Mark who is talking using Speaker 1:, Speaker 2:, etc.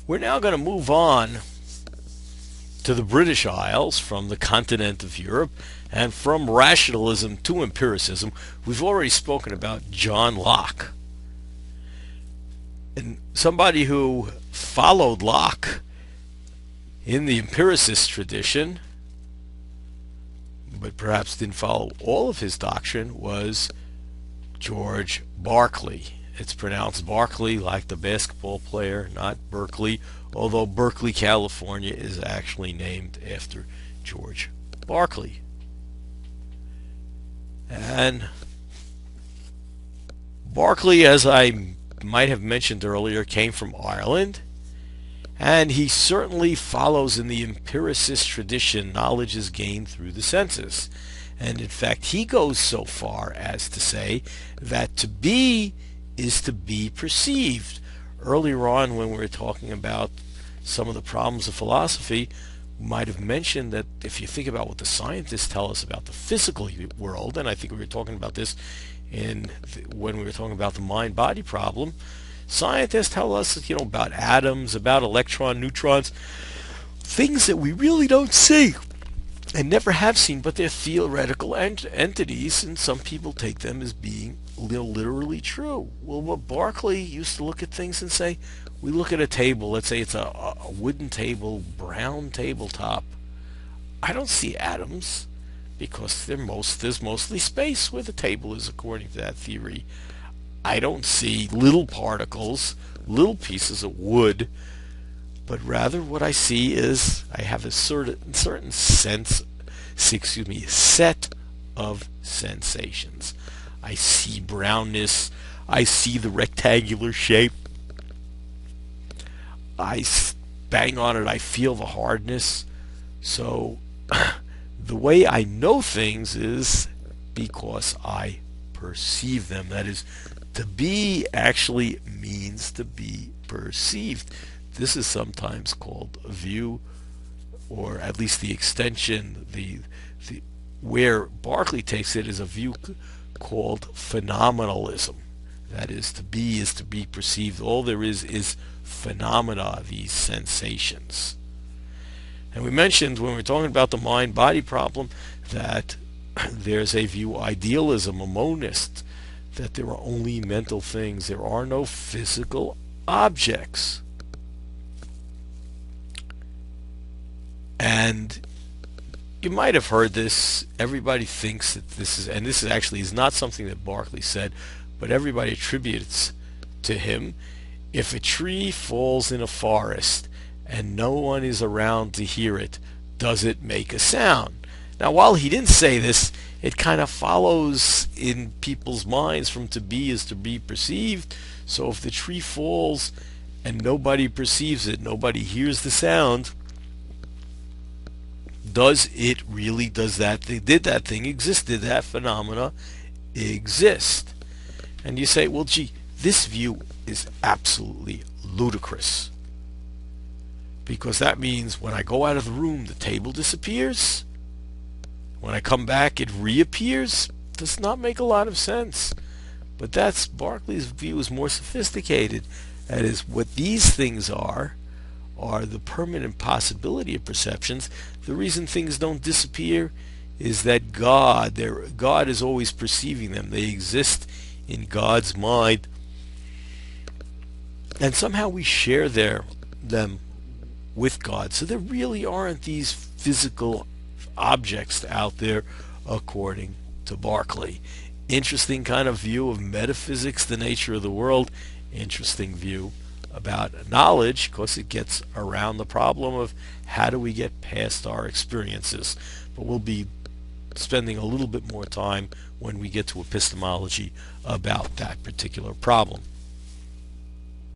Speaker 1: We're now going to move on to the British Isles from the continent of Europe and from rationalism to empiricism. We've already spoken about John Locke. And somebody who followed Locke in the empiricist tradition, but perhaps didn't follow all of his doctrine, was George Berkeley. It's pronounced Berkeley like the basketball player, not Berkeley, although Berkeley, California is actually named after George Berkeley. And Berkeley, as I might have mentioned earlier, came from Ireland, and he certainly follows in the empiricist tradition. Knowledge is gained through the senses. And in fact, he goes so far as to say that to be is to be perceived. Earlier on, when we were talking about some of the problems of philosophy, we might have mentioned that if you think about what the scientists tell us about the physical world, and I think we were talking about this when we were talking about the mind-body problem, scientists tell us, about atoms, about electrons, neutrons, things that we really don't see and never have seen, but they're theoretical entities, and some people take them as being literally true. Well, what Berkeley used to look at things and say, we look at a table, let's say it's a wooden table, brown tabletop. I don't see atoms because there's mostly space where the table is, according to that theory. I don't see little particles, little pieces of wood, but rather what I see is I have a certain set of sensations. I see brownness, I see the rectangular shape, I bang on it, I feel the hardness. So the way I know things is because I perceive them. That is, to be actually means to be perceived. This is sometimes called a view, or at least the extension, where Berkeley takes it is a view called phenomenalism. That is to be perceived. All there is phenomena, these sensations. And we mentioned when we were talking about the mind-body problem that there's a view, idealism, a monist, that there are only mental things. There are no physical objects. And you might have heard this. Everybody thinks that this is actually is not something that Berkeley said, but everybody attributes to him. If a tree falls in a forest and no one is around to hear it, does it make a sound? Now, while he didn't say this, it kind of follows in people's minds from to be is to be perceived. So if the tree falls and nobody perceives it, nobody hears the sound, did that thing exist? Did that phenomena exist? And you say, well, gee, this view is absolutely ludicrous. Because that means when I go out of the room, the table disappears. When I come back, it reappears. Does not make a lot of sense. But that's Berkeley's view is more sophisticated. That is, what these things are the permanent possibility of perceptions. The reason things don't disappear is that God is always perceiving them. They exist in God's mind. And somehow we share them with God. So there really aren't these physical objects out there, according to Berkeley. Interesting kind of view of metaphysics, the nature of the world. Interesting view about knowledge, because it gets around the problem of how do we get past our experiences. But we'll be spending a little bit more time when we get to epistemology about that particular problem.